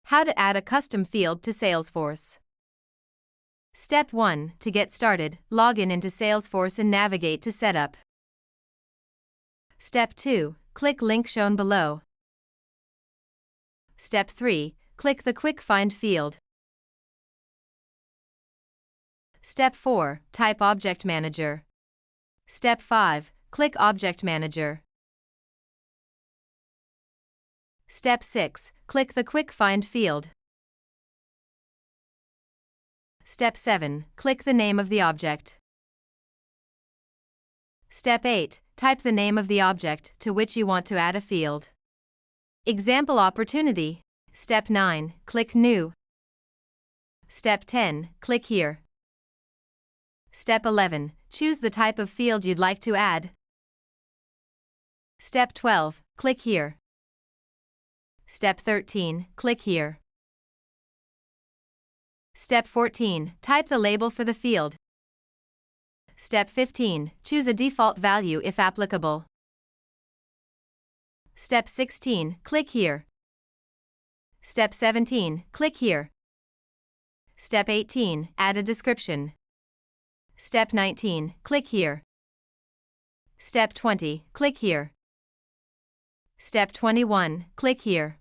How to add a custom field to Salesforce. Step 1. To get started, log in into Salesforce and navigate to Setup. Step 2. Click link shown below. Step 3. Click the Quick Find field. Step 4. Type Object Manager. Step 5. Click Object Manager. Step 6. Click the Quick Find field. Step 7. Click the name of the object. Step 8. Type the name of the object to which you want to add a field. Example opportunity. Step 9. Click New. Step 10. Click here. Step 11. Choose the type of field you'd like to add. Step 12. Click here. Step 13. Click here. Step 14. Type the label for the field. Step 15. Choose a default value if applicable. Step 16. Click here. Step 17. Click here. Step 18. Add a description. Step 19. Click here. Step 20. Click here. Step 21. Click here.